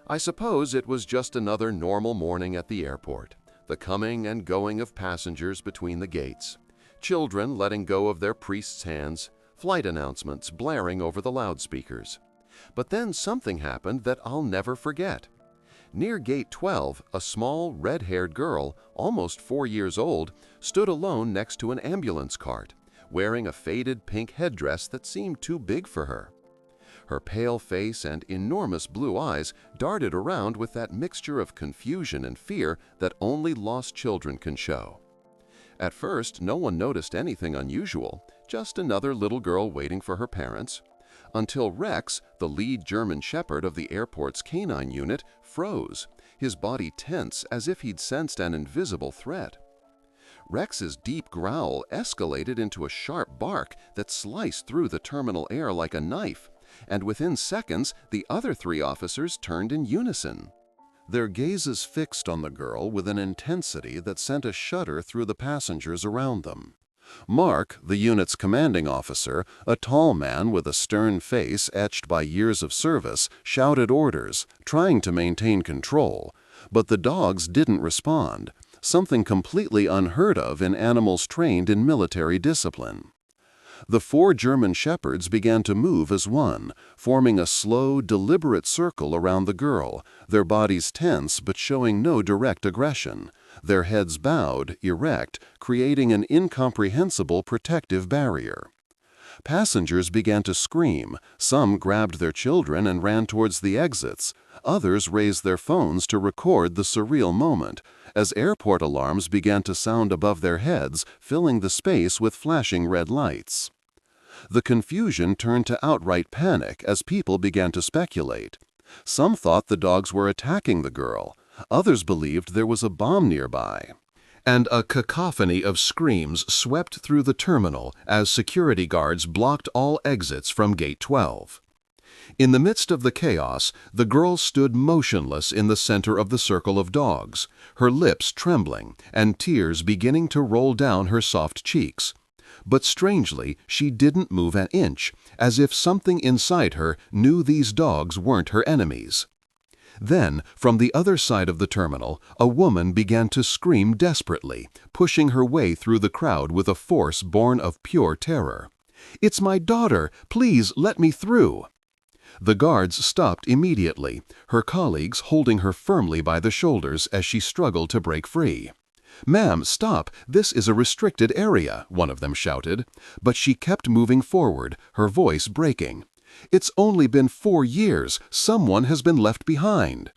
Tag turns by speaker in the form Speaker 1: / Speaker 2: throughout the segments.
Speaker 1: I suppose it was just another normal morning at the airport, the coming and going of passengers between the gates, children letting go of their priests' hands, flight announcements blaring over the loudspeakers. But then something happened that I'll never forget. Near Gate 12, a small, red-haired girl, almost 4 years old, stood alone next to an ambulance cart, wearing a faded pink headdress that seemed too big for her. Her pale face and enormous blue eyes darted around with that mixture of confusion and fear that only lost children can show. At first, no one noticed anything unusual, just another little girl waiting for her parents, until Rex, the lead German Shepherd of the airport's canine unit, froze, his body tense as if he'd sensed an invisible threat. Rex's deep growl escalated into a sharp bark that sliced through the terminal air like a knife, and within seconds, the other 3 officers turned in unison. Their gazes fixed on the girl with an intensity that sent a shudder through the passengers around them. Mark, the unit's commanding officer, a tall man with a stern face etched by years of service, shouted orders, trying to maintain control, but the dogs didn't respond, something completely unheard of in animals trained in military discipline. The 4 German shepherds began to move as one, forming a slow, deliberate circle around the girl, their bodies tense but showing no direct aggression, their heads bowed, erect, creating an incomprehensible protective barrier. Passengers began to scream, some grabbed their children and ran towards the exits, others raised their phones to record the surreal moment, as airport alarms began to sound above their heads, filling the space with flashing red lights. The confusion turned to outright panic as people began to speculate. Some thought the dogs were attacking the girl, others believed there was a bomb nearby. And a cacophony of screams swept through the terminal as security guards blocked all exits from Gate 12. In the midst of the chaos, the girl stood motionless in the center of the circle of dogs, her lips trembling and tears beginning to roll down her soft cheeks. But strangely, she didn't move an inch, as if something inside her knew these dogs weren't her enemies. Then, from the other side of the terminal, a woman began to scream desperately, pushing her way through the crowd with a force born of pure terror. "It's my daughter! Please let me through!" The guards stopped immediately, her colleagues holding her firmly by the shoulders as she struggled to break free. "Ma'am, stop! This is a restricted area," one of them shouted, but she kept moving forward, her voice breaking. "It's only been 4 years. Someone has been left behind."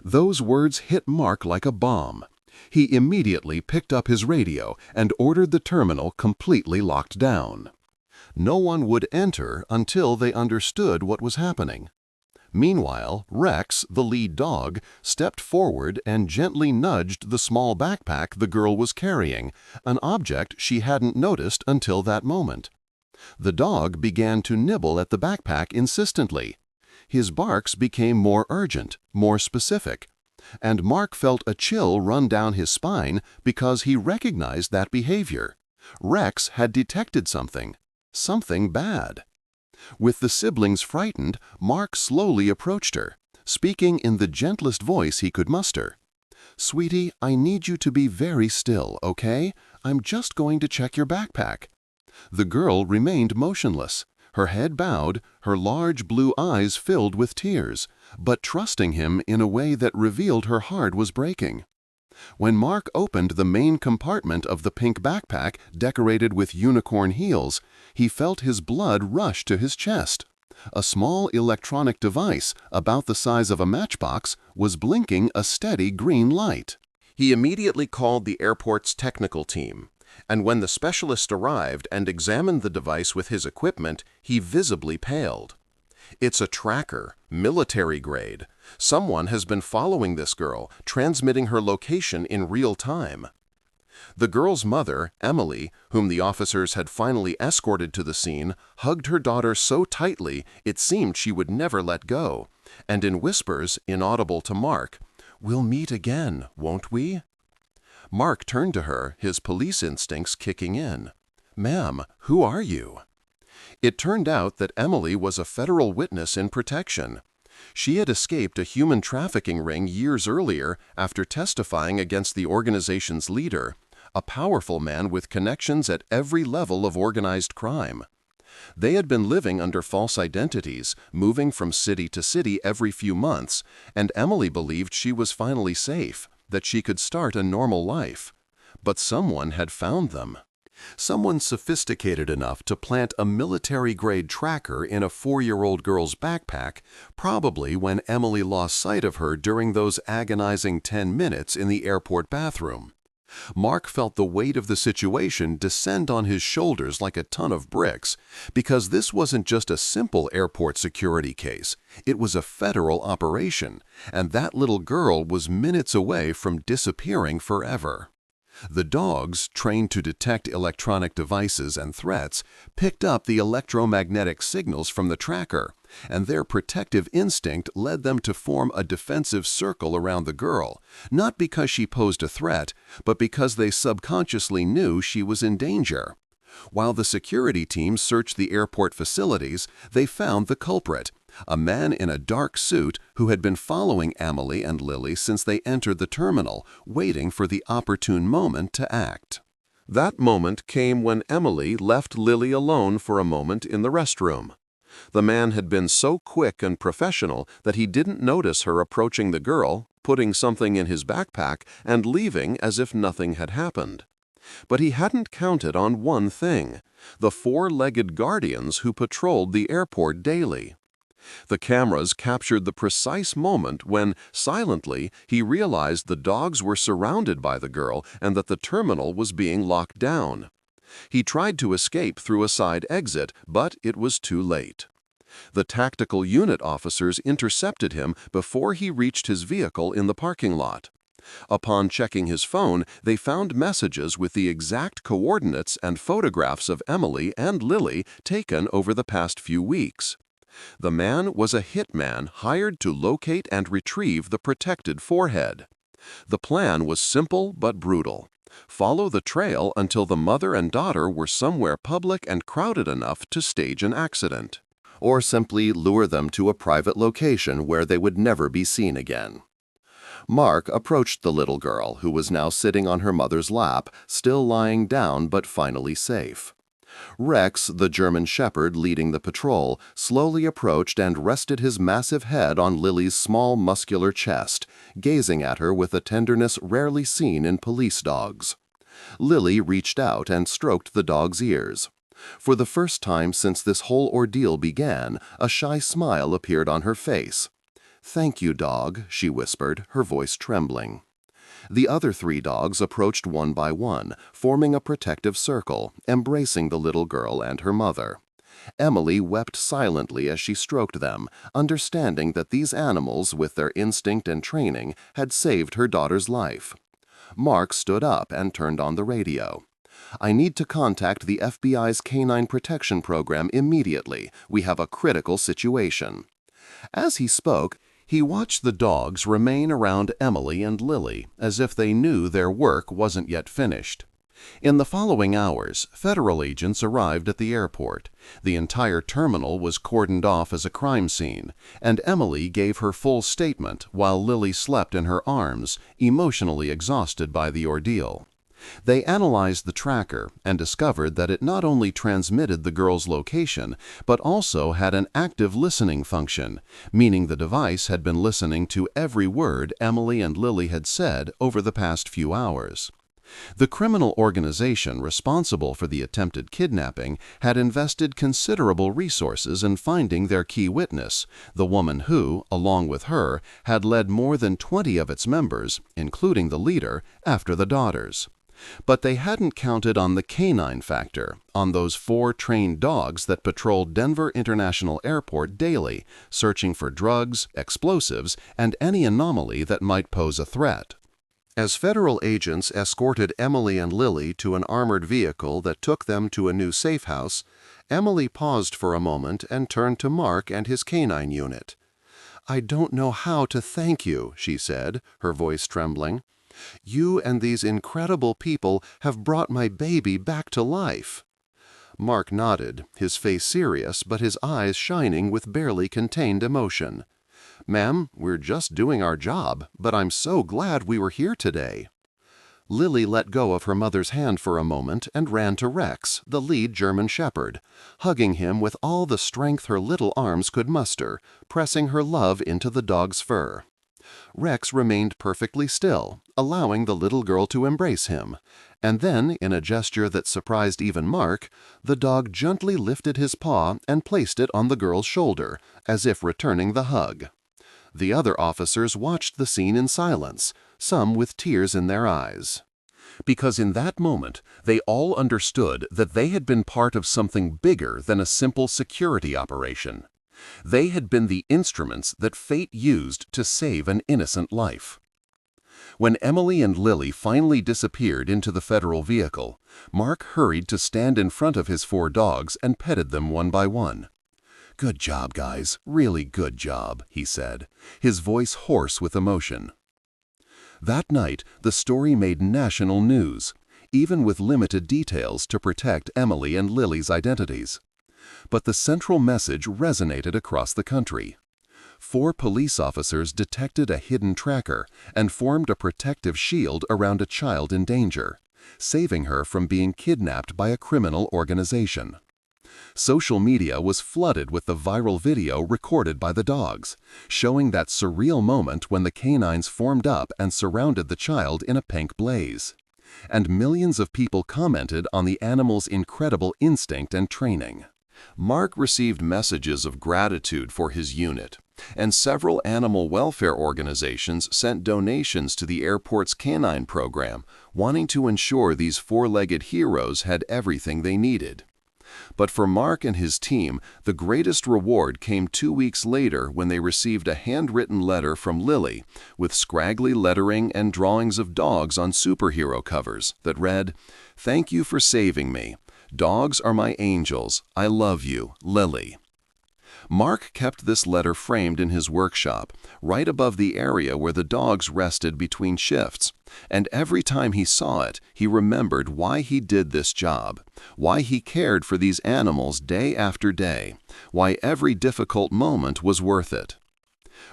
Speaker 1: Those words hit Mark like a bomb. He immediately picked up his radio and ordered the terminal completely locked down. No one would enter until they understood what was happening. Meanwhile, Rex, the lead dog, stepped forward and gently nudged the small backpack the girl was carrying, an object she hadn't noticed until that moment. The dog began to nibble at the backpack insistently. His barks became more urgent, more specific, and Mark felt a chill run down his spine because he recognized that behavior. Rex had detected something bad. With the siblings frightened, Mark slowly approached her, speaking in the gentlest voice he could muster. "Sweetie, I need you to be very still, okay? I'm just going to check your backpack." The girl remained motionless, her head bowed, her large blue eyes filled with tears, but trusting him in a way that revealed her heart was breaking. When Mark opened the main compartment of the pink backpack decorated with unicorn heels, he felt his blood rush to his chest. A small electronic device, about the size of a matchbox, was blinking a steady green light. He immediately called the airport's technical team, and when the specialist arrived and examined the device with his equipment, he visibly paled. "It's a tracker, military grade. Someone has been following this girl, transmitting her location in real time." The girl's mother, Emily, whom the officers had finally escorted to the scene, hugged her daughter so tightly it seemed she would never let go, and in whispers, inaudible to Mark, "We'll meet again, won't we?" Mark turned to her, his police instincts kicking in. "Ma'am, who are you?" It turned out that Emily was a federal witness in protection. She had escaped a human trafficking ring years earlier after testifying against the organization's leader, a powerful man with connections at every level of organized crime. They had been living under false identities, moving from city to city every few months, and Emily believed she was finally safe, that she could start a normal life. But someone had found them. Someone sophisticated enough to plant a military-grade tracker in a 4-year-old girl's backpack, probably when Emily lost sight of her during those agonizing 10 minutes in the airport bathroom. Mark felt the weight of the situation descend on his shoulders like a ton of bricks, because this wasn't just a simple airport security case. It was a federal operation, and that little girl was minutes away from disappearing forever. The dogs, trained to detect electronic devices and threats, picked up the electromagnetic signals from the tracker, and their protective instinct led them to form a defensive circle around the girl, not because she posed a threat, but because they subconsciously knew she was in danger. While the security team searched the airport facilities, they found the culprit, a man in a dark suit who had been following Emily and Lily since they entered the terminal, waiting for the opportune moment to act. That moment came when Emily left Lily alone for a moment in the restroom. The man had been so quick and professional that he didn't notice her approaching the girl, putting something in his backpack, and leaving as if nothing had happened. But he hadn't counted on one thing: the 4-legged guardians who patrolled the airport daily. The cameras captured the precise moment when, silently, he realized the dogs were surrounded by the girl and that the terminal was being locked down. He tried to escape through a side exit, but it was too late. The tactical unit officers intercepted him before he reached his vehicle in the parking lot. Upon checking his phone, they found messages with the exact coordinates and photographs of Emily and Lily taken over the past few weeks. The man was a hitman hired to locate and retrieve the protected forehead. The plan was simple but brutal. Follow the trail until the mother and daughter were somewhere public and crowded enough to stage an accident. Or simply lure them to a private location where they would never be seen again. Mark approached the little girl, who was now sitting on her mother's lap, still lying down but finally safe. Rex, the German shepherd leading the patrol, slowly approached and rested his massive head on Lily's small muscular chest, gazing at her with a tenderness rarely seen in police dogs. Lily reached out and stroked the dog's ears. For the first time since this whole ordeal began, a shy smile appeared on her face. "Thank you, dog," she whispered, her voice trembling. The other 3 dogs approached one by one, forming a protective circle, embracing the little girl and her mother. Emily wept silently as she stroked them, understanding that these animals, with their instinct and training, had saved her daughter's life. Mark stood up and turned on the radio. "I need to contact the FBI's Canine Protection Program immediately. We have a critical situation." As he spoke, he watched the dogs remain around Emily and Lily, as if they knew their work wasn't yet finished. In the following hours, federal agents arrived at the airport. The entire terminal was cordoned off as a crime scene, and Emily gave her full statement while Lily slept in her arms, emotionally exhausted by the ordeal. They analyzed the tracker and discovered that it not only transmitted the girl's location, but also had an active listening function, meaning the device had been listening to every word Emily and Lily had said over the past few hours. The criminal organization responsible for the attempted kidnapping had invested considerable resources in finding their key witness, the woman who, along with her, had led more than 20 of its members, including the leader, after the daughters. But they hadn't counted on the canine factor, on those 4 trained dogs that patrolled Denver International Airport daily, searching for drugs, explosives, and any anomaly that might pose a threat. As federal agents escorted Emily and Lily to an armored vehicle that took them to a new safe house, Emily paused for a moment and turned to Mark and his canine unit. "I don't know how to thank you," she said, her voice trembling. "You and these incredible people have brought my baby back to life." Mark nodded, his face serious but his eyes shining with barely contained emotion. "Ma'am, we're just doing our job, but I'm so glad we were here today." Lily let go of her mother's hand for a moment and ran to Rex, the lead German shepherd, hugging him with all the strength her little arms could muster, pressing her love into the dog's fur. Rex remained perfectly still, allowing the little girl to embrace him, and then, in a gesture that surprised even Mark, the dog gently lifted his paw and placed it on the girl's shoulder, as if returning the hug. The other officers watched the scene in silence, some with tears in their eyes. Because in that moment, they all understood that they had been part of something bigger than a simple security operation. They had been the instruments that fate used to save an innocent life. When Emily and Lily finally disappeared into the federal vehicle, Mark hurried to stand in front of his 4 dogs and petted them one by one. "Good job, guys, really good job," he said, his voice hoarse with emotion. That night, the story made national news, even with limited details to protect Emily and Lily's identities. But the central message resonated across the country. 4 police officers detected a hidden tracker and formed a protective shield around a child in danger, saving her from being kidnapped by a criminal organization. Social media was flooded with the viral video recorded by the dogs, showing that surreal moment when the canines formed up and surrounded the child in a pink blaze. And millions of people commented on the animal's incredible instinct and training. Mark received messages of gratitude for his unit, and several animal welfare organizations sent donations to the airport's canine program, wanting to ensure these 4-legged heroes had everything they needed. But for Mark and his team, the greatest reward came 2 weeks later when they received a handwritten letter from Lily with scraggly lettering and drawings of dogs on superhero covers that read, "Thank you for saving me. Dogs are my angels. I love you, Lily." Mark kept this letter framed in his workshop, right above the area where the dogs rested between shifts, and every time he saw it, he remembered why he did this job, why he cared for these animals day after day, why every difficult moment was worth it.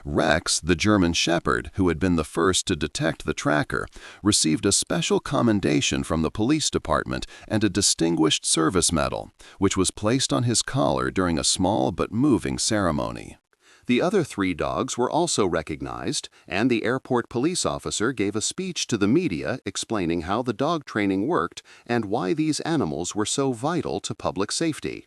Speaker 1: Rex, the German shepherd, who had been the first to detect the tracker, received a special commendation from the police department and a Distinguished Service Medal, which was placed on his collar during a small but moving ceremony. The other 3 dogs were also recognized, and the airport police officer gave a speech to the media explaining how the dog training worked and why these animals were so vital to public safety.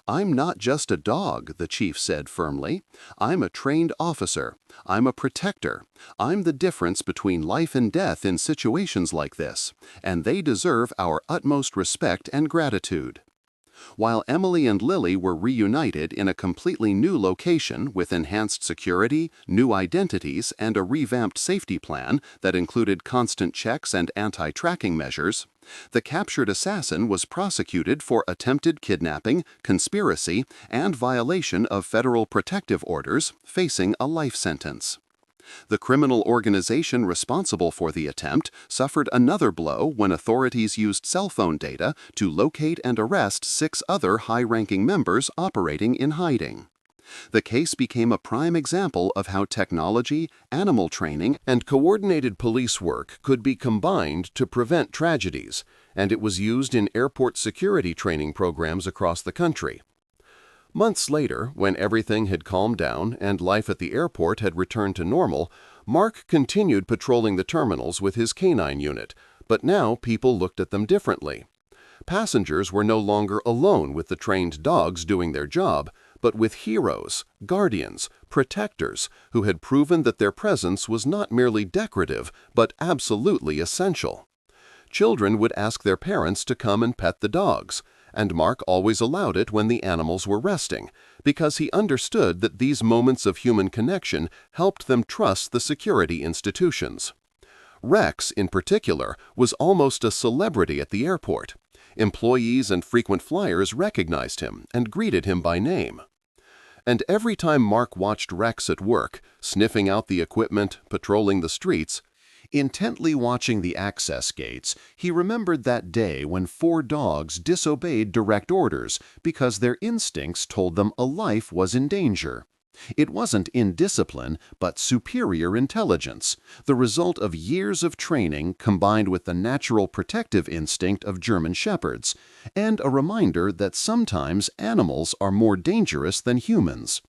Speaker 1: "I'm not just a dog," the chief said firmly. "I'm a trained officer. I'm a protector. I'm the difference between life and death in situations like this, and they deserve our utmost respect and gratitude." While Emily and Lily were reunited in a completely new location with enhanced security, new identities, and a revamped safety plan that included constant checks and anti-tracking measures, the captured assassin was prosecuted for attempted kidnapping, conspiracy, and violation of federal protective orders, facing a life sentence. The criminal organization responsible for the attempt suffered another blow when authorities used cell phone data to locate and arrest 6 other high-ranking members operating in hiding. The case became a prime example of how technology, animal training, and coordinated police work could be combined to prevent tragedies, and it was used in airport security training programs across the country. Months later, when everything had calmed down and life at the airport had returned to normal, Mark continued patrolling the terminals with his canine unit, but now people looked at them differently. Passengers were no longer alone with the trained dogs doing their job, but with heroes, guardians, protectors who had proven that their presence was not merely decorative, but absolutely essential. Children would ask their parents to come and pet the dogs, and Mark always allowed it when the animals were resting, because he understood that these moments of human connection helped them trust the security institutions. Rex, in particular, was almost a celebrity at the airport. Employees and frequent flyers recognized him and greeted him by name. And every time Mark watched Rex at work, sniffing out the equipment, patrolling the streets, intently watching the access gates, he remembered that day when 4 dogs disobeyed direct orders because their instincts told them a life was in danger. It wasn't indiscipline, but superior intelligence, the result of years of training combined with the natural protective instinct of German shepherds, and a reminder that sometimes animals are more dangerous than humans.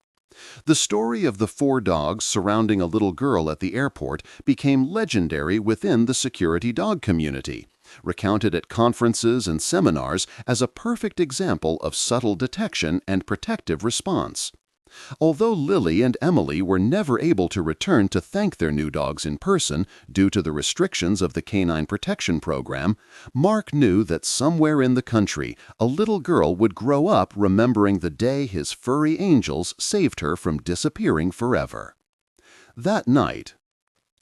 Speaker 1: The story of the 4 dogs surrounding a little girl at the airport became legendary within the security dog community, recounted at conferences and seminars as a perfect example of subtle detection and protective response. Although Lily and Emily were never able to return to thank their new dogs in person due to the restrictions of the Canine Protection Program, Mark knew that somewhere in the country a little girl would grow up remembering the day his furry angels saved her from disappearing forever. That night,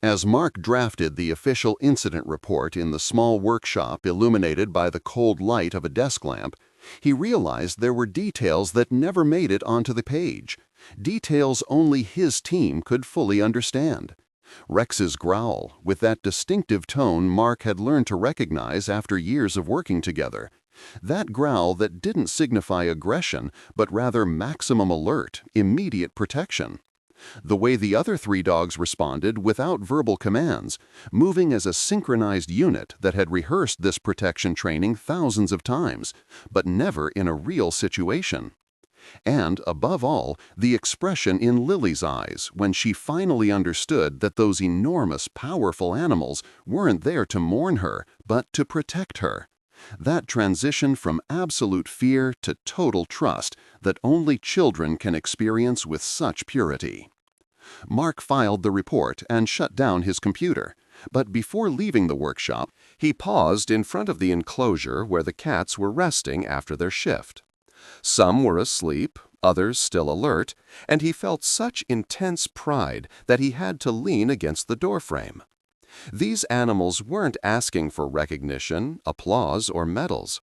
Speaker 1: as Mark drafted the official incident report in the small workshop illuminated by the cold light of a desk lamp, he realized there were details that never made it onto the page, details only his team could fully understand. Rex's growl, with that distinctive tone Mark had learned to recognize after years of working together. That growl that didn't signify aggression, but rather maximum alert, immediate protection. The way the other 3 dogs responded without verbal commands, moving as a synchronized unit that had rehearsed this protection training thousands of times, but never in a real situation. And, above all, the expression in Lily's eyes when she finally understood that those enormous, powerful animals weren't there to mourn her, but to protect her. That transition from absolute fear to total trust that only children can experience with such purity. Mark filed the report and shut down his computer, but before leaving the workshop, he paused in front of the enclosure where the cats were resting after their shift. Some were asleep, others still alert, and he felt such intense pride that he had to lean against the doorframe. These animals weren't asking for recognition, applause, or medals.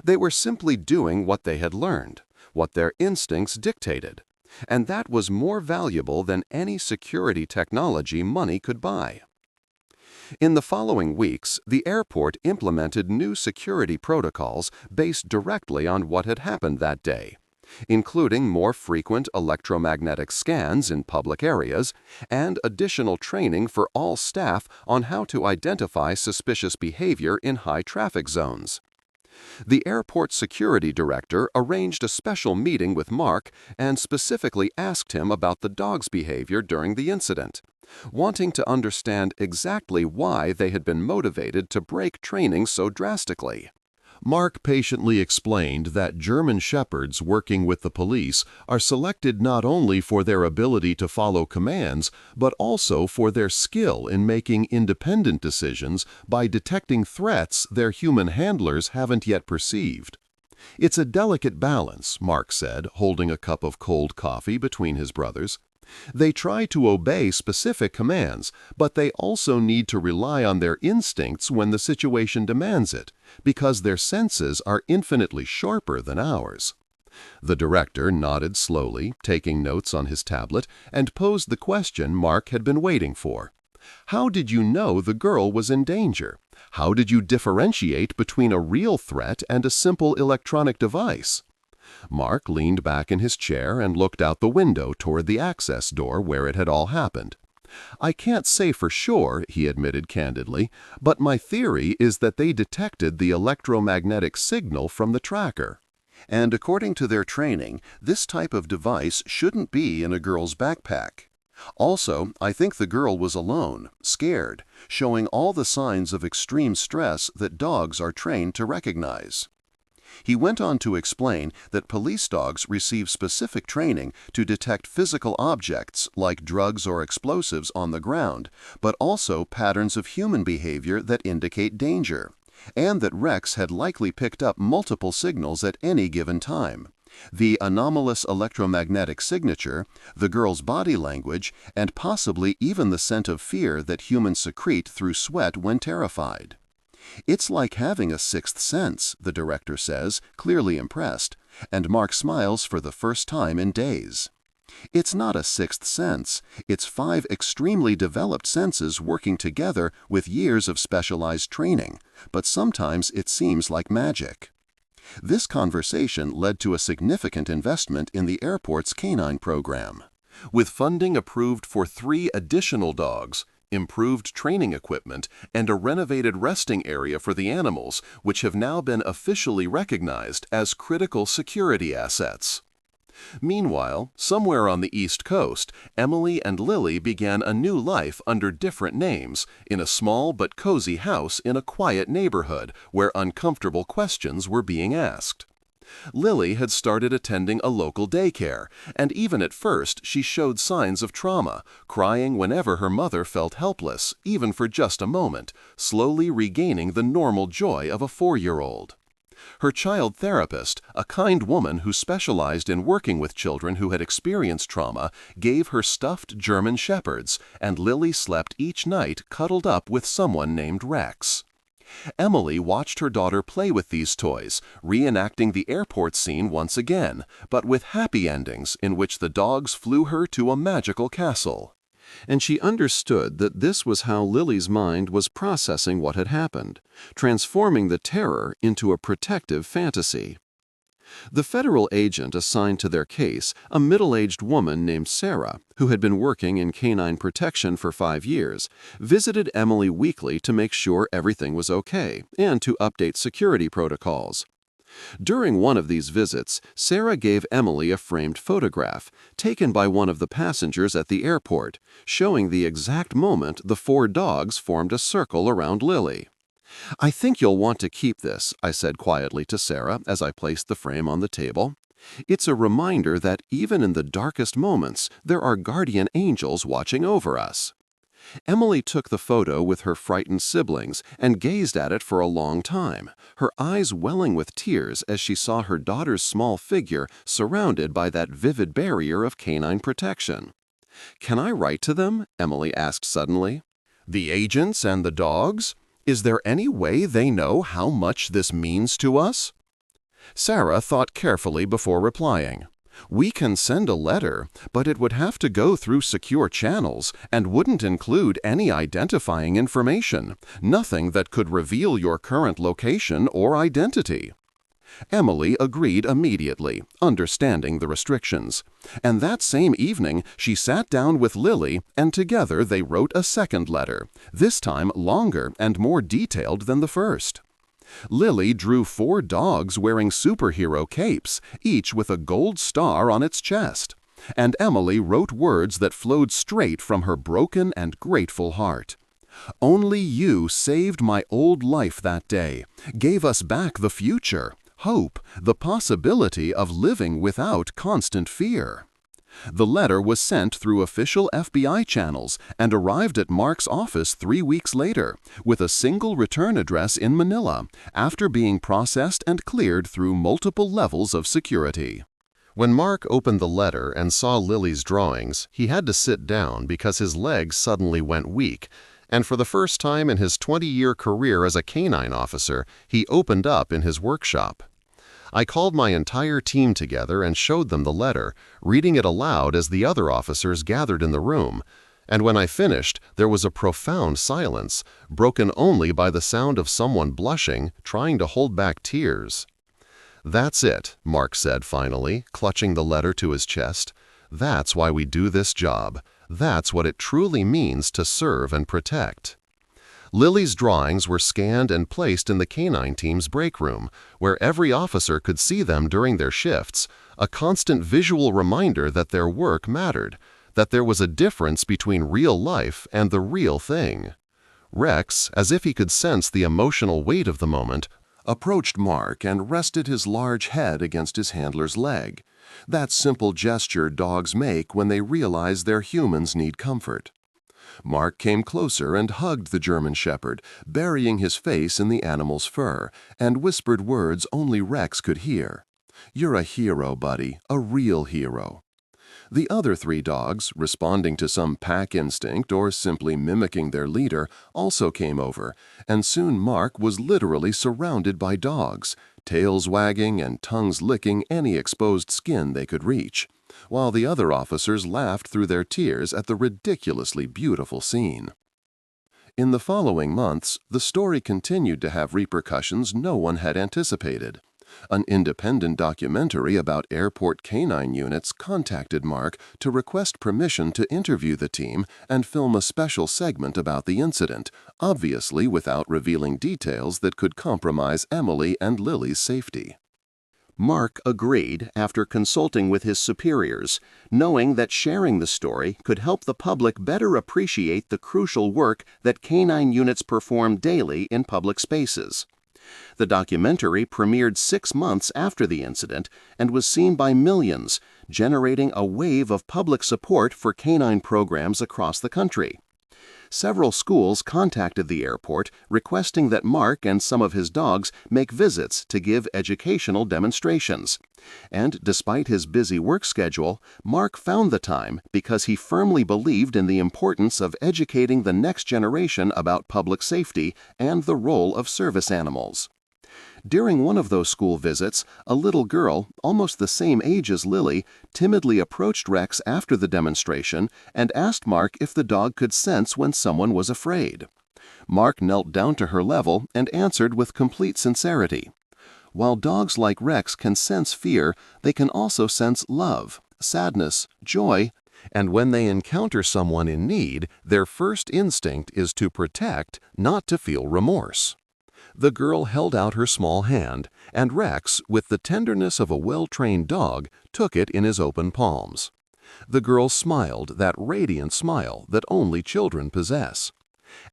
Speaker 1: They were simply doing what they had learned, what their instincts dictated, and that was more valuable than any security technology money could buy. In the following weeks, the airport implemented new security protocols based directly on what had happened that day, including more frequent electromagnetic scans in public areas and additional training for all staff on how to identify suspicious behavior in high traffic zones. The airport security director arranged a special meeting with Mark and specifically asked him about the dog's behavior during the incident, wanting to understand exactly why they had been motivated to break training so drastically. Mark patiently explained that German shepherds working with the police are selected not only for their ability to follow commands, but also for their skill in making independent decisions by detecting threats their human handlers haven't yet perceived. It's a delicate balance, Mark said, holding a cup of cold coffee between his brothers. They try to obey specific commands, but they also need to rely on their instincts when the situation demands it, because their senses are infinitely sharper than ours. The director nodded slowly, taking notes on his tablet, and posed the question Mark had been waiting for. How did you know the girl was in danger? How did you differentiate between a real threat and a simple electronic device? Mark leaned back in his chair and looked out the window toward the access door where it had all happened. I can't say for sure, he admitted candidly, but my theory is that they detected the electromagnetic signal from the tracker. And according to their training, this type of device shouldn't be in a girl's backpack. Also, I think the girl was alone, scared, showing all the signs of extreme stress that dogs are trained to recognize. He went on to explain that police dogs receive specific training to detect physical objects like drugs or explosives on the ground, but also patterns of human behavior that indicate danger, and that Rex had likely picked up multiple signals at any given time: the anomalous electromagnetic signature, the girl's body language, and possibly even the scent of fear that humans secrete through sweat when terrified. It's like having a sixth sense, the director says, clearly impressed, and Mark smiles for the first time in days. It's not a sixth sense, it's 5 extremely developed senses working together with years of specialized training, but sometimes it seems like magic. This conversation led to a significant investment in the airport's canine program. With funding approved for 3 additional dogs, improved training equipment, and a renovated resting area for the animals, which have now been officially recognized as critical security assets. Meanwhile, somewhere on the East Coast, Emily and Lily began a new life under different names in a small but cozy house in a quiet neighborhood where uncomfortable questions were being asked. Lily had started attending a local daycare, and even at first she showed signs of trauma, crying whenever her mother felt helpless, even for just a moment, slowly regaining the normal joy of a 4-year-old. Her child therapist, a kind woman who specialized in working with children who had experienced trauma, gave her stuffed German shepherds, and Lily slept each night cuddled up with someone named Rex. Emily watched her daughter play with these toys, reenacting the airport scene once again, but with happy endings in which the dogs flew her to a magical castle. And she understood that this was how Lily's mind was processing what had happened, transforming the terror into a protective fantasy. The federal agent assigned to their case, a middle-aged woman named Sarah, who had been working in canine protection for 5 years, visited Emily weekly to make sure everything was okay and to update security protocols. During one of these visits, Sarah gave Emily a framed photograph taken by one of the passengers at the airport, showing the exact moment the 4 dogs formed a circle around Lily. "I think you'll want to keep this," I said quietly to Sarah as I placed the frame on the table. "It's a reminder that even in the darkest moments, there are guardian angels watching over us." Emily took the photo with her frightened siblings and gazed at it for a long time, her eyes welling with tears as she saw her daughter's small figure surrounded by that vivid barrier of canine protection. "Can I write to them?" Emily asked suddenly. "The agents and the dogs? Is there any way they know how much this means to us?" Sarah thought carefully before replying. "We can send a letter, but it would have to go through secure channels and wouldn't include any identifying information, nothing that could reveal your current location or identity." Emily agreed immediately, understanding the restrictions. And that same evening, she sat down with Lily, and together they wrote a second letter, this time longer and more detailed than the first. Lily drew 4 dogs wearing superhero capes, each with a gold star on its chest. And Emily wrote words that flowed straight from her broken and grateful heart. "Only you saved my old life that day, gave us back the future, hope, the possibility of living without constant fear." The letter was sent through official FBI channels and arrived at Mark's office 3 weeks later, with a single return address in Manila, after being processed and cleared through multiple levels of security. When Mark opened the letter and saw Lily's drawings, he had to sit down because his legs suddenly went weak, and for the first time in his 20-year career as a canine officer, he opened up in his workshop. I called my entire team together and showed them the letter, reading it aloud as the other officers gathered in the room. And when I finished, there was a profound silence, broken only by the sound of someone blushing, trying to hold back tears. "That's it," Mark said finally, clutching the letter to his chest. "That's why we do this job. That's what it truly means to serve and protect." Lily's drawings were scanned and placed in the canine team's break room, where every officer could see them during their shifts, a constant visual reminder that their work mattered, that there was a difference between real life and the real thing. Rex, as if he could sense the emotional weight of the moment, approached Mark and rested his large head against his handler's leg. That simple gesture dogs make when they realize their humans need comfort. Mark came closer and hugged the German shepherd, burying his face in the animal's fur, and whispered words only Rex could hear. "You're a hero, buddy, a real hero." The other 3 dogs, responding to some pack instinct or simply mimicking their leader, also came over, and soon Mark was literally surrounded by dogs, tails wagging and tongues licking any exposed skin they could reach, while the other officers laughed through their tears at the ridiculously beautiful scene. In the following months, the story continued to have repercussions no one had anticipated. An independent documentary about airport canine units contacted Mark to request permission to interview the team and film a special segment about the incident, obviously without revealing details that could compromise Emily and Lily's safety. Mark agreed after consulting with his superiors, knowing that sharing the story could help the public better appreciate the crucial work that canine units perform daily in public spaces. The documentary premiered 6 months after the incident and was seen by millions, generating a wave of public support for canine programs across the country. Several schools contacted the airport requesting that Mark and some of his dogs make visits to give educational demonstrations. And despite his busy work schedule, Mark found the time because he firmly believed in the importance of educating the next generation about public safety and the role of service animals. During one of those school visits, a little girl, almost the same age as Lily, timidly approached Rex after the demonstration and asked Mark if the dog could sense when someone was afraid. Mark knelt down to her level and answered with complete sincerity. While dogs like Rex can sense fear, they can also sense love, sadness, joy, and when they encounter someone in need, their first instinct is to protect, not to feel remorse. The girl held out her small hand, and Rex, with the tenderness of a well-trained dog, took it in his open palms. The girl smiled that radiant smile that only children possess.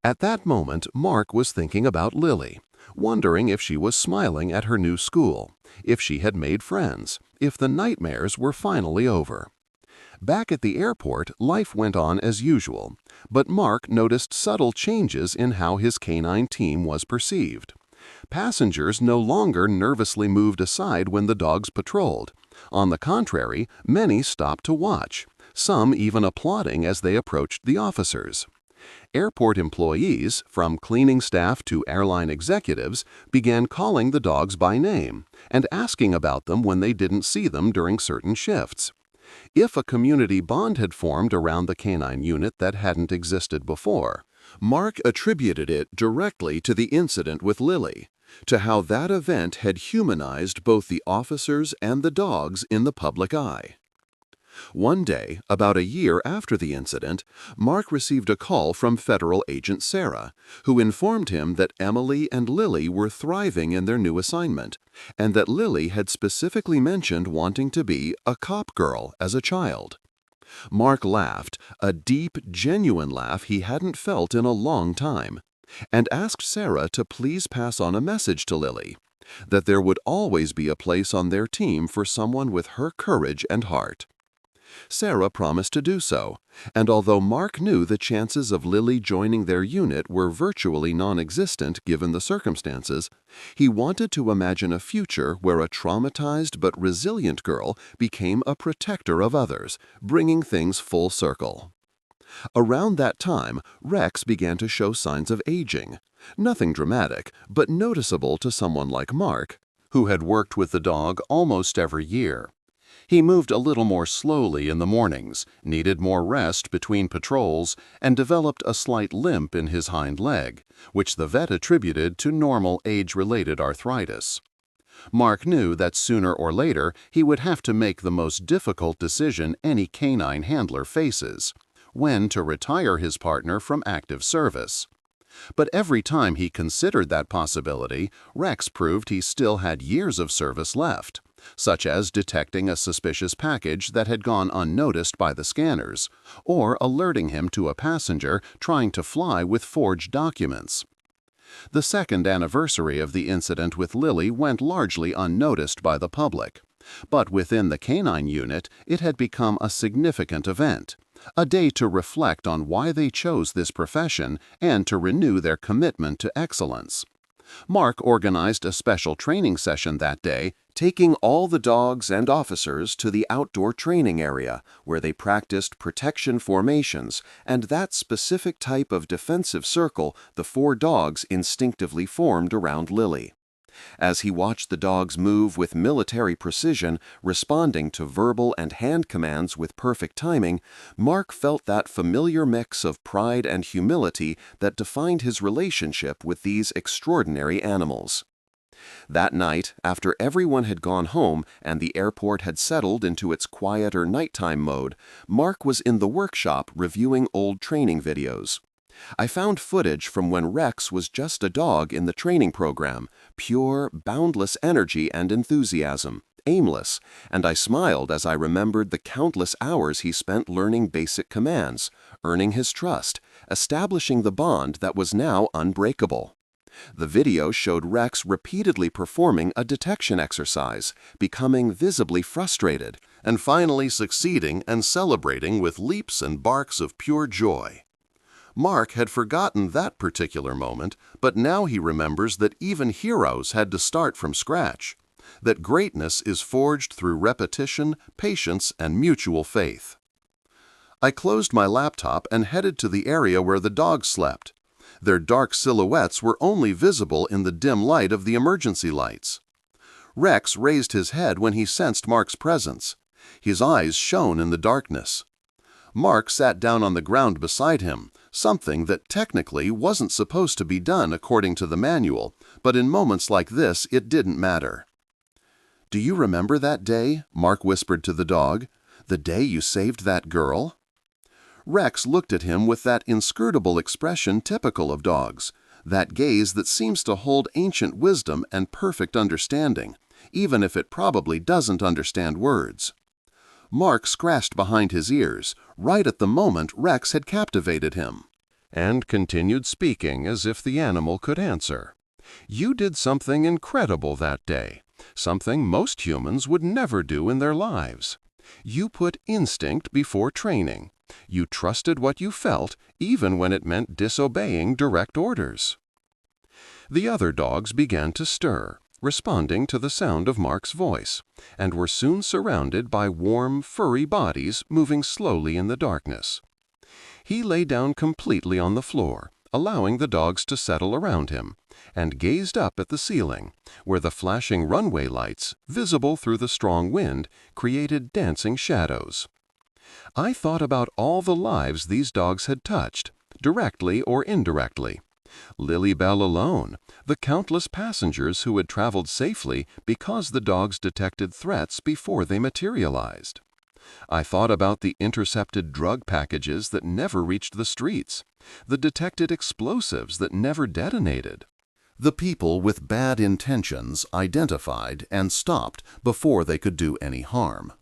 Speaker 1: At that moment, Mark was thinking about Lily, wondering if she was smiling at her new school, if she had made friends, if the nightmares were finally over. Back at the airport, life went on as usual, but Mark noticed subtle changes in how his canine team was perceived. Passengers no longer nervously moved aside when the dogs patrolled. On the contrary, many stopped to watch, some even applauding as they approached the officers. Airport employees, from cleaning staff to airline executives, began calling the dogs by name and asking about them when they didn't see them during certain shifts. If a community bond had formed around the canine unit that hadn't existed before, Mark attributed it directly to the incident with Lily, to how that event had humanized both the officers and the dogs in the public eye. One day, about a year after the incident, Mark received a call from federal agent Sarah, who informed him that Emily and Lily were thriving in their new assignment, and that Lily had specifically mentioned wanting to be a cop girl as a child. Mark laughed, a deep, genuine laugh he hadn't felt in a long time, and asked Sarah to please pass on a message to Lily, that there would always be a place on their team for someone with her courage and heart. Sarah promised to do so, and although Mark knew the chances of Lily joining their unit were virtually non-existent given the circumstances, he wanted to imagine a future where a traumatized but resilient girl became a protector of others, bringing things full circle. Around that time, Rex began to show signs of aging. Nothing dramatic, but noticeable to someone like Mark, who had worked with the dog almost every year. He moved a little more slowly in the mornings, needed more rest between patrols, and developed a slight limp in his hind leg, which the vet attributed to normal age-related arthritis. Mark knew that sooner or later he would have to make the most difficult decision any canine handler faces: when to retire his partner from active service. But every time he considered that possibility, Rex proved he still had years of service left, such as detecting a suspicious package that had gone unnoticed by the scanners, or alerting him to a passenger trying to fly with forged documents. The second anniversary of the incident with Lily went largely unnoticed by the public, but within the canine unit it had become a significant event, a day to reflect on why they chose this profession and to renew their commitment to excellence. Mark organized a special training session that day, taking all the dogs and officers to the outdoor training area where they practiced protection formations and that specific type of defensive circle the 4 dogs instinctively formed around Lily. As he watched the dogs move with military precision, responding to verbal and hand commands with perfect timing, Mark felt that familiar mix of pride and humility that defined his relationship with these extraordinary animals.
Speaker 2: That night, after everyone had gone home and the airport had settled into its quieter nighttime mode, Mark was in the workshop reviewing old training videos. I found footage from when Rex was just a dog in the training program, pure, boundless energy and enthusiasm, aimless, and I smiled as I remembered the countless hours he spent learning basic commands, earning his trust, establishing the bond that was now unbreakable. The video showed Rex repeatedly performing a detection exercise, becoming visibly frustrated,
Speaker 1: and finally succeeding and celebrating with leaps and barks of pure joy. Mark had forgotten that particular moment, but now he remembers that even heroes had to start from scratch, that greatness is forged through repetition, patience, and mutual faith. I closed my laptop and headed to the area where the dogs slept. Their dark silhouettes were only visible in the dim light of the emergency lights. Rex raised his head when he sensed Mark's presence. His eyes shone in the darkness. Mark sat down on the ground beside him, something that technically wasn't supposed to be done according to the manual, but in moments like this it didn't matter. "Do you remember that day?" Mark whispered to the dog. "The day you saved that girl?" Rex looked at him with that inscrutable expression typical of dogs, that gaze that seems to hold ancient wisdom and perfect understanding, even if it probably doesn't understand words. Mark scratched behind his ears, right at the moment Rex had captivated him, and continued speaking as if the animal could answer. "You did something incredible that day, something most humans would never do in their lives. You put instinct before training. You trusted what you felt, even when it meant disobeying direct orders." The other dogs began to stir, responding to the sound of Mark's voice, and were soon surrounded by warm, furry bodies moving slowly in the darkness. He lay down completely on the floor, allowing the dogs to settle around him, and gazed up at the ceiling, where the flashing runway lights, visible through the strong wind, created dancing shadows. I thought about all the lives these dogs had touched, directly or indirectly. Lily Bell alone, the countless passengers who had traveled safely because the dogs detected threats before they materialized. I thought about the intercepted drug packages that never reached the streets, the detected explosives that never detonated, the people with bad intentions identified and stopped before they could do any harm.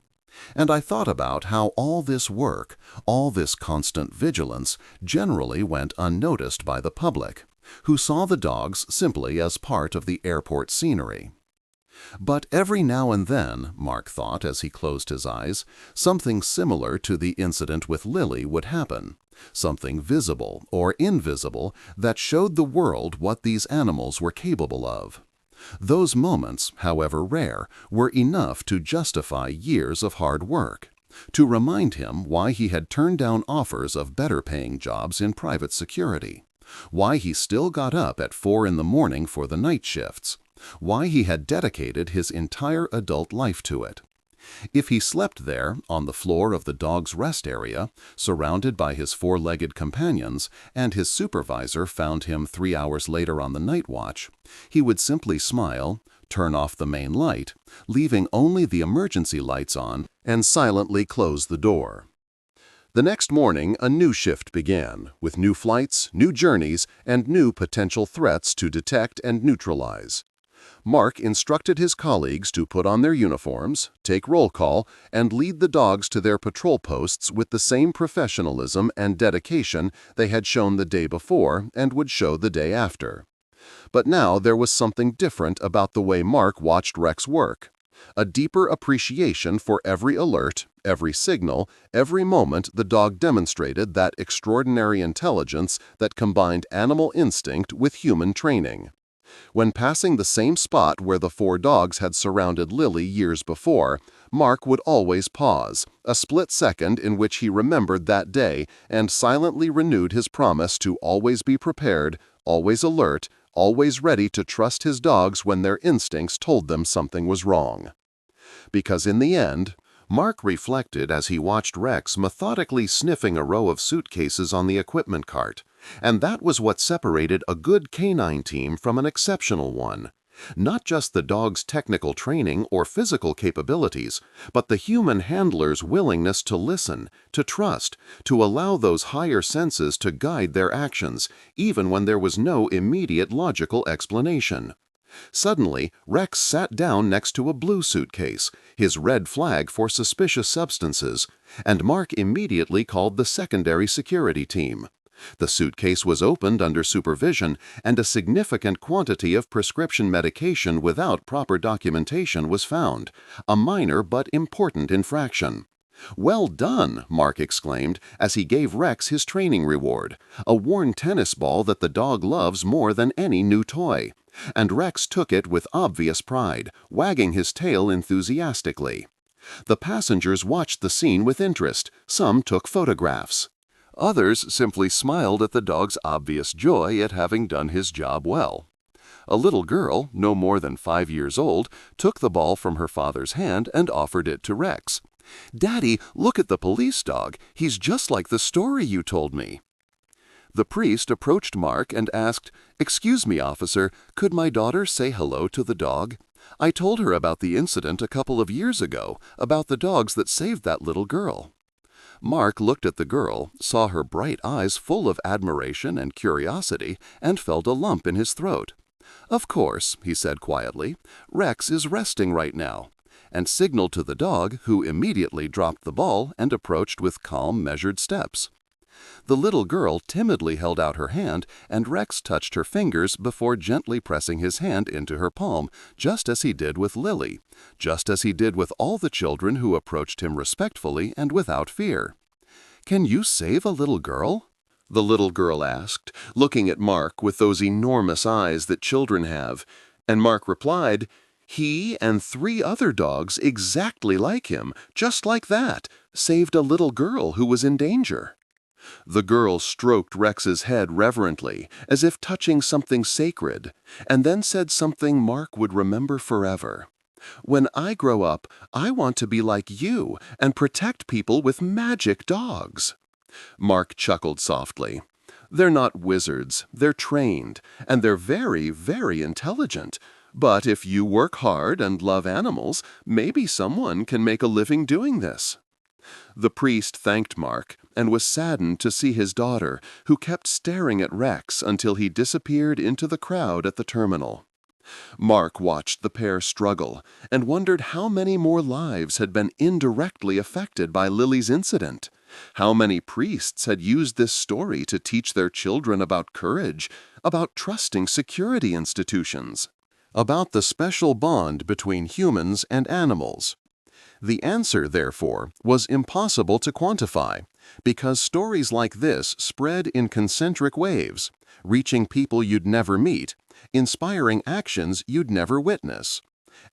Speaker 1: And I thought about how all this work, all this constant vigilance, generally went unnoticed by the public, who saw the dogs simply as part of the airport scenery. But every now and then, Mark thought as he closed his eyes, something similar to the incident with Lily would happen, something visible or invisible that showed the world what these animals were capable of. Those moments, however rare, were enough to justify years of hard work, to remind him why he had turned down offers of better-paying jobs in private security, why he still got up at 4 in the morning for the night shifts, why he had dedicated his entire adult life to it. If he slept there, on the floor of the dog's rest area, surrounded by his four-legged companions, and his supervisor found him 3 hours later on the night watch, he would simply smile, turn off the main light, leaving only the emergency lights on, and silently close the door. The next morning, a new shift began, with new flights, new journeys, and new potential threats to detect and neutralize. Mark instructed his colleagues to put on their uniforms, take roll call, and lead the dogs to their patrol posts with the same professionalism and dedication they had shown the day before and would show the day after. But now there was something different about the way Mark watched Rex work. A deeper appreciation for every alert, every signal, every moment the dog demonstrated that extraordinary intelligence that combined animal instinct with human training. When passing the same spot where the 4 dogs had surrounded Lily years before, Mark would always pause, a split second in which he remembered that day and silently renewed his promise to always be prepared, always alert, always ready to trust his dogs when their instincts told them something was wrong. Because in the end, Mark reflected as he watched Rex methodically sniffing a row of suitcases on the equipment cart, and that was what separated a good canine team from an exceptional one.
Speaker 2: Not just the dog's technical training or physical capabilities, but the human handler's willingness to listen, to trust, to allow those higher senses to guide their actions, even when there was no immediate logical explanation. Suddenly, Rex sat down next to a blue suitcase, his red flag for suspicious substances, and Mark immediately called the secondary security team. The suitcase was opened under supervision, and a significant quantity of prescription medication without proper documentation was found, a minor but important infraction. "Well done," Mark exclaimed as he gave Rex his training reward, a worn tennis ball that the dog loves more than any new toy. And Rex took it with obvious pride, wagging his tail enthusiastically. The passengers watched the scene with interest. Some took photographs.
Speaker 1: Others simply smiled at the dog's obvious joy at having done his job well. A little girl, no more than 5 years old, took the ball from her father's hand and offered it to Rex. "Daddy, look at the police dog. He's just like the story you told me." The priest approached Mark and asked, "Excuse me, officer, could my daughter say hello to the dog? I told her about the incident a couple of years ago, about the dogs that saved that little girl." Mark looked at the girl, saw her bright eyes full of admiration and curiosity, and felt a lump in his throat. "Of course," he said quietly, "Rex is resting right now," and signaled to the dog, who immediately dropped the ball and approached with calm, measured steps. The little girl timidly held out her hand, and Rex touched her fingers before gently pressing his hand into her palm, just as he did with Lily, just as he did with all the children who approached him respectfully and without fear. "Can you save a little girl?"
Speaker 2: the little girl asked, looking at Mark with those enormous eyes that children have. And Mark replied, "He and 3 other dogs exactly like him, just like that, saved a little girl who was in danger." The girl stroked Rex's head reverently, as if touching something sacred, and then said something Mark would remember forever. "When I grow up, I want to be like you and protect people with magic dogs." Mark chuckled softly. "They're not wizards, they're trained, and they're very, very intelligent. But if you work hard and love animals, maybe someone can make a living doing this." The priest thanked Mark and was saddened to see his daughter, who kept staring at Rex until he disappeared into the crowd at the terminal. Mark watched the pair struggle and wondered how many more lives had been indirectly affected by Lily's incident. How many priests had used this story to teach their children about courage, about trusting security institutions, about the special bond between humans and animals. The answer, therefore, was impossible to quantify, because stories like this spread in concentric waves, reaching people you'd never meet, inspiring actions you'd never witness.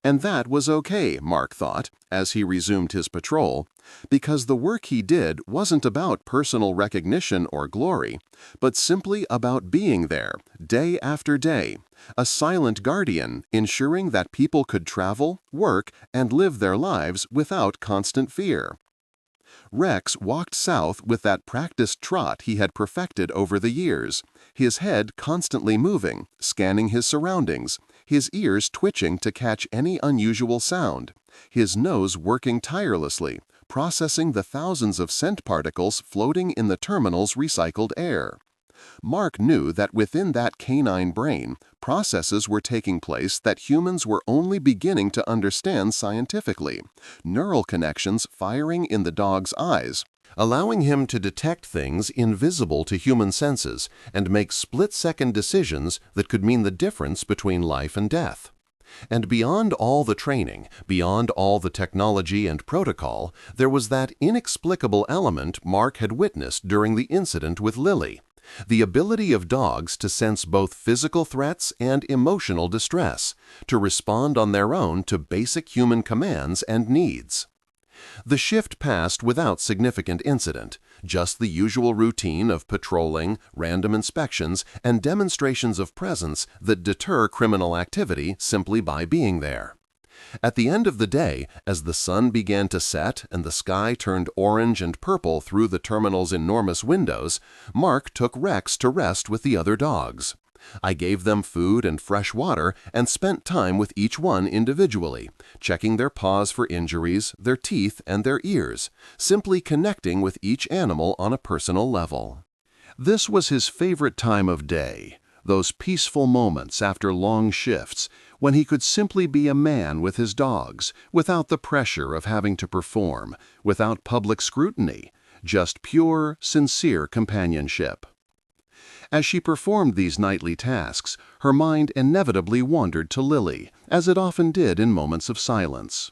Speaker 2: And that was okay, Mark thought, as he resumed his patrol, because the work he did wasn't about personal recognition or glory, but simply about being there, day after day, a silent guardian ensuring that people could travel, work, and live their lives without constant fear. Rex walked south with that practiced trot he had perfected over the years, his head constantly moving, scanning his surroundings, his ears twitching to catch any unusual sound, his nose working tirelessly, processing the thousands of scent particles floating in the terminal's recycled air. Mark knew that within that canine brain, processes were taking place that humans were only beginning to understand scientifically, neural connections firing in the dog's eyes, allowing him to detect things invisible to human senses and make split-second decisions that could mean the difference between life and death. And beyond all the training, beyond all the technology and protocol, there was that inexplicable element Mark had witnessed during the incident with Lily. The ability of dogs to sense both physical threats and emotional distress, to respond on their own to basic human commands and needs. The shift passed without significant incident, just the usual routine of patrolling, random inspections, and demonstrations of presence that deter criminal activity simply by being there. At the end of the day, as the sun began to set and the sky turned orange and purple through the terminal's enormous windows, Mark took Rex to rest with the other dogs.
Speaker 1: I gave them food and fresh water and spent time with each one individually, checking their paws for injuries, their teeth, and their ears, simply connecting with each animal on a personal level. This was his favorite time of day, those peaceful moments after long shifts when he could simply be a man with his dogs, without the pressure of having to perform, without public scrutiny, just pure, sincere companionship. As she performed these nightly tasks, her mind inevitably wandered to Lily, as it often did in moments of silence.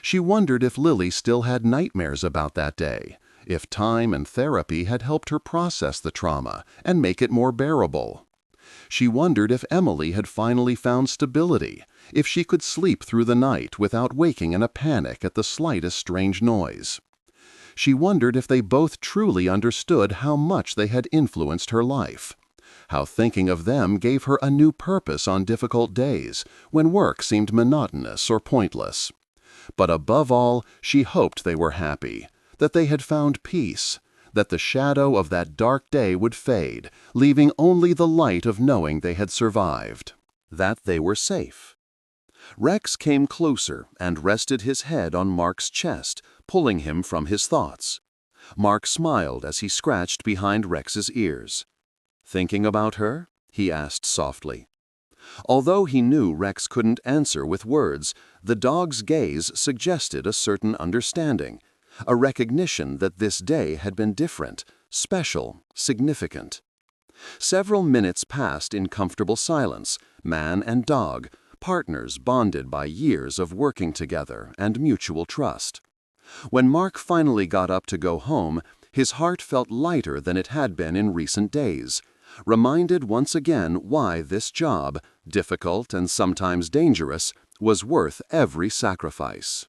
Speaker 1: She wondered if Lily still had nightmares about that day, if time and therapy had helped her process the trauma and make it more bearable. She wondered if Emily had finally found stability, if she could sleep through the night without waking in a panic at the slightest strange noise. She wondered if they both truly understood how much they had influenced her life, how thinking of them gave her a new purpose on difficult days when work seemed monotonous or pointless. But above all, she hoped they were happy, that they had found peace, that the shadow of that dark day would fade, leaving only the light of knowing they had survived, that they were safe. Rex came closer and rested his head on Mark's chest, pulling him from his thoughts. Mark smiled as he scratched behind Rex's ears. "Thinking about her?" he asked softly. Although he knew Rex couldn't answer with words, the dog's gaze suggested a certain understanding, a recognition that this day had been different, special, significant. Several minutes passed in comfortable silence, man and dog, partners bonded by years of working together and mutual trust. When Mark finally got up to go home, his heart felt lighter than it had been in recent days, reminded once again why this job, difficult and sometimes dangerous, was worth every sacrifice.